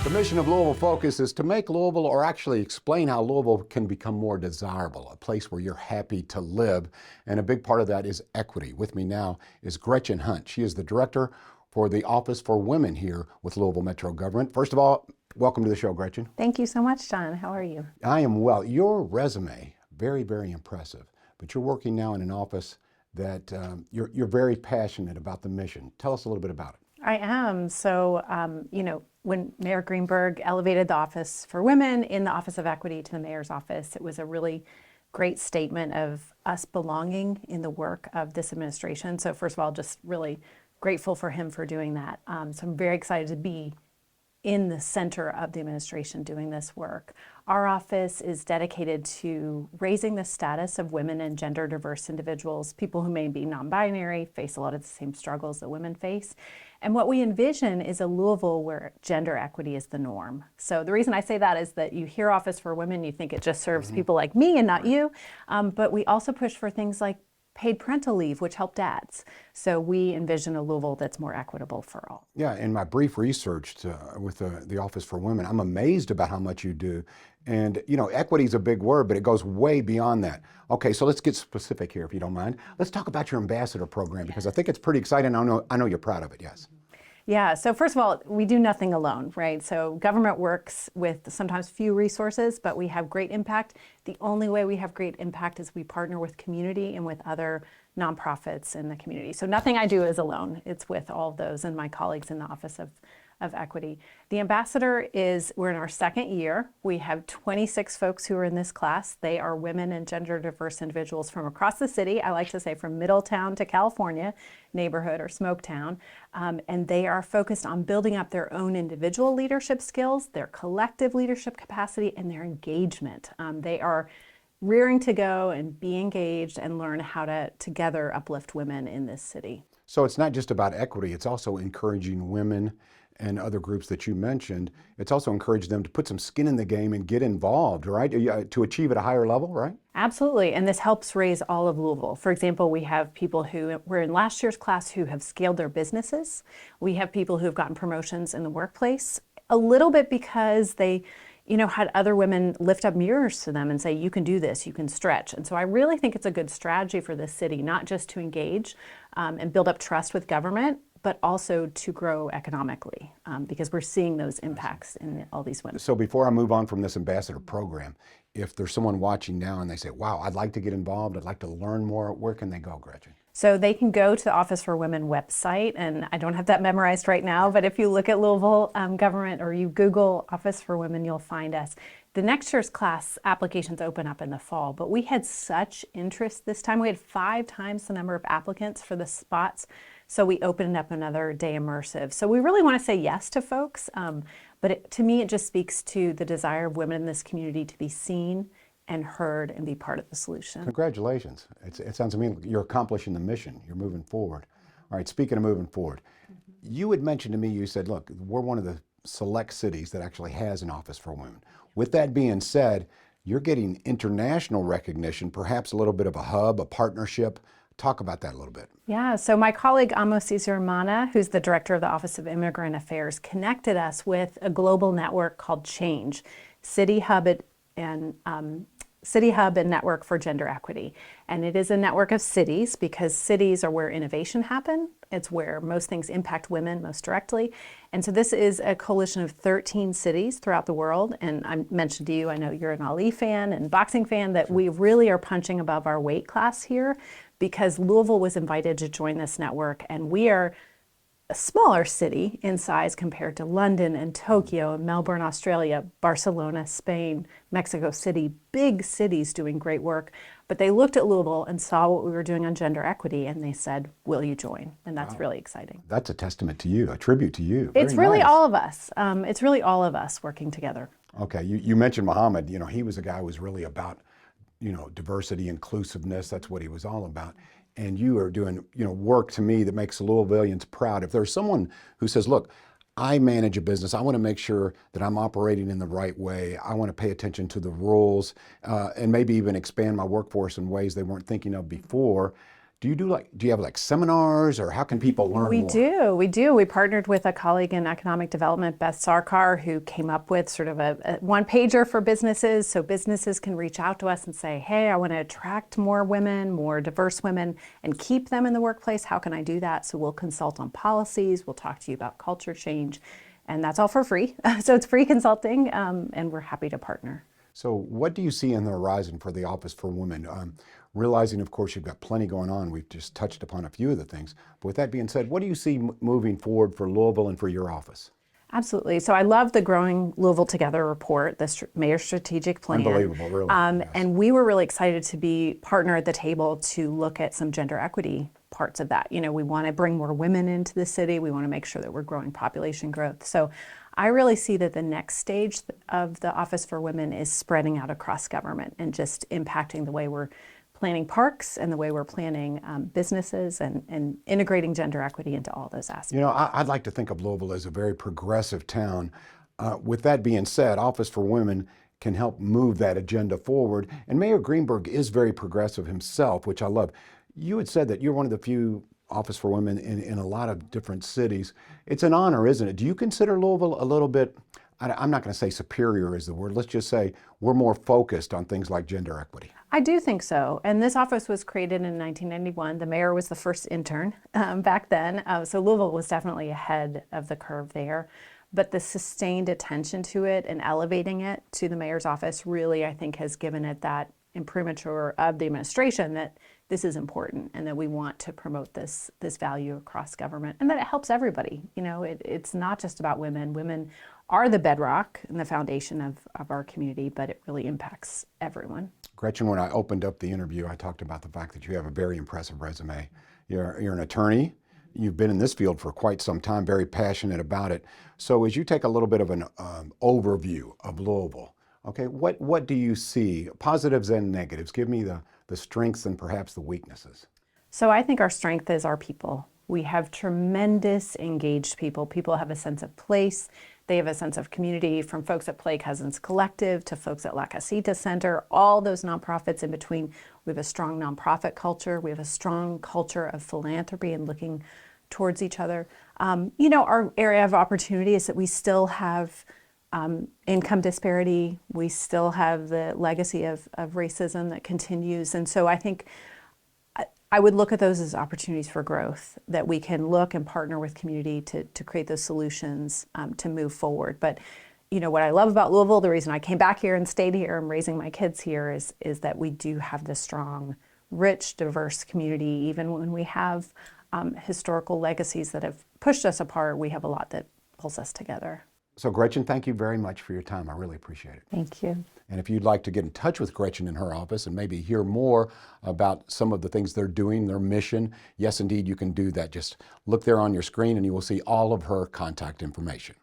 The mission of Louisville Focus is to make Louisville, or actually explain how Louisville can become more desirable, a place where you're happy to live. And a big part of that is equity. With me now is Gretchen Hunt. She is the director for the Office for Women here with Louisville Metro Government. First of all, welcome to the show, Gretchen. Thank you so much, John. How are you? I am well. Your resume, very, very impressive. But you're working now in an office that you're very passionate about the mission. Tell us a little bit about it. I am. So, when Mayor Greenberg elevated the Office for Women in the Office of Equity to the Mayor's office, it was a really great statement of us belonging in the work of this administration. So first of all, just really grateful for him for doing that. So I'm very excited to be in the center of the administration doing this work. Our office is dedicated to raising the status of women and gender diverse individuals, people who may be non-binary, face a lot of the same struggles that women face. And what we envision is a Louisville where gender equity is the norm. So the reason I say that is that you hear Office for Women, you think it just serves people like me and not you. But we also push for things like paid parental leave, which help dads. So we envision a Louisville that's more equitable for all. Yeah, in my brief research with the Office for Women, I'm amazed about how much you do. And, equity is a big word, but it goes way beyond that. Okay, so let's get specific here, if you don't mind. Let's talk about your ambassador program, because I think it's pretty exciting. I know you're proud of it, yes. Yeah, so first of all, we do nothing alone, right? So government works with sometimes few resources, but we have great impact. The only way we have great impact is we partner with community and with other nonprofits in the community. So nothing I do is alone. It's with all of those and my colleagues in the Office of Equity. The ambassador we're in our second year. We have 26 folks who are in this class. They are women and gender diverse individuals from across the city. I like to say from Middletown to California neighborhood or Smoketown. And they are focused on building up their own individual leadership skills, their collective leadership capacity, and their engagement. They are rearing to go and be engaged and learn how to together uplift women in this city. So it's not just about equity, it's also encouraging women and other groups that you mentioned. It's also encouraged them to put some skin in the game and get involved, right? To achieve at a higher level, right? Absolutely, and this helps raise all of Louisville. For example, we have people who were in last year's class who have scaled their businesses. We have people who have gotten promotions in the workplace, a little bit because they had other women lift up mirrors to them and say, you can do this, you can stretch. And so I really think it's a good strategy for this city, not just to engage and build up trust with government, but also to grow economically, because we're seeing those impacts in all these women. So before I move on from this ambassador program, if there's someone watching now and they say, wow, I'd like to get involved, I'd like to learn more, where can they go, Gretchen? So they can go to the Office for Women website, and I don't have that memorized right now, but if you look at Louisville government or you Google Office for Women, you'll find us. The next year's class applications open up in the fall, but we had such interest this time. We had 5 times the number of applicants for the spots, so we opened up another day immersive. So we really want to say yes to folks, but to me it just speaks to the desire of women in this community to be seen and heard and be part of the solution. Congratulations. It sounds to me like you're accomplishing the mission. You're moving forward. All right, speaking of moving forward, you had mentioned to me, you said, look, we're one of the select cities that actually has an Office for Women. With that being said, you're getting international recognition, perhaps a little bit of a hub, a partnership. Talk about that a little bit. Yeah, so my colleague Amo Cesar-Mana, who's the director of the Office of Immigrant Affairs, connected us with a global network called Change, City Hub and Network for Gender Equity. And it is a network of cities because cities are where innovation happens. It's where most things impact women most directly. And so this is a coalition of 13 cities throughout the world. And I mentioned to you, I know you're an Ali fan and boxing fan, that we really are punching above our weight class here because Louisville was invited to join this network. And we are a smaller city in size compared to London and Tokyo and Melbourne, Australia, Barcelona, Spain, Mexico City, big cities doing great work. But they looked at Louisville and saw what we were doing on gender equity and they said, will you join? And that's really exciting. That's a testament to you, a tribute to you. It's really all of us. It's really all of us working together. Okay, you mentioned Muhammad. He was a guy who was really about, diversity, inclusiveness. That's what he was all about. And you are doing, work to me that makes Louisvillians proud. If there's someone who says, look, I manage a business, I want to make sure that I'm operating in the right way. I want to pay attention to the rules and maybe even expand my workforce in ways they weren't thinking of before. Do you have like seminars, or how can people learn more? We do. We partnered with a colleague in economic development, Beth Sarkar, who came up with sort of a one-pager for businesses, so businesses can reach out to us and say, hey, I want to attract more women, more diverse women, and keep them in the workplace. How can I do that? So we'll consult on policies, we'll talk to you about culture change, and that's all for free. So it's free consulting, and we're happy to partner. So what do you see in the horizon for the Office for Women? Realizing, of course, you've got plenty going on. We've just touched upon a few of the things. But with that being said, what do you see moving forward for Louisville and for your office? Absolutely. So I love the Growing Louisville Together report, the Mayor's Strategic Plan. Unbelievable, really. Yes. And we were really excited to be partner at the table to look at some gender equity parts of that. You know, we want to bring more women into the city. We want to make sure that we're growing population growth. So I really see that the next stage of the Office for Women is spreading out across government and just impacting the way we're planning parks and the way we're planning businesses and integrating gender equity into all those aspects. You know, I'd like to think of Louisville as a very progressive town. With that being said, Office for Women can help move that agenda forward. And Mayor Greenberg is very progressive himself, which I love. You had said that you're one of the few Office for Women in a lot of different cities. It's an honor, isn't it? Do you consider Louisville a little bit, I'm not going to say superior is the word, let's just say we're more focused on things like gender equity? I do think so. And this office was created in 1991. The mayor was the first intern back then. So Louisville was definitely ahead of the curve there. But the sustained attention to it and elevating it to the mayor's office really, I think, has given it that imprimatur of the administration that this is important and that we want to promote this value across government and that it helps everybody. You know, it's not just about women. Women are the bedrock and the foundation of our community, but it really impacts everyone. Gretchen, when I opened up the interview, I talked about the fact that you have a very impressive resume. You're an attorney. You've been in this field for quite some time, very passionate about it. So as you take a little bit of an overview of Louisville, okay, what do you see, positives and negatives? Give me the strengths and perhaps the weaknesses. So I think our strength is our people. We have tremendous engaged people. People have a sense of place. They have a sense of community, from folks at Play Cousins Collective to folks at La Casita Center, all those nonprofits in between. We have a strong nonprofit culture. We have a strong culture of philanthropy and looking towards each other. You know, our area of opportunity is that we still have income disparity. We still have the legacy of racism that continues. And so I think I would look at those as opportunities for growth, that we can look and partner with community to create those solutions to move forward. But you know, what I love about Louisville, the reason I came back here and stayed here and raising my kids here is that we do have this strong, rich, diverse community. Even when we have historical legacies that have pushed us apart, we have a lot that pulls us together. So Gretchen, thank you very much for your time. I really appreciate it. Thank you. And if you'd like to get in touch with Gretchen in her office and maybe hear more about some of the things they're doing, their mission, yes, indeed, you can do that. Just look there on your screen and you will see all of her contact information.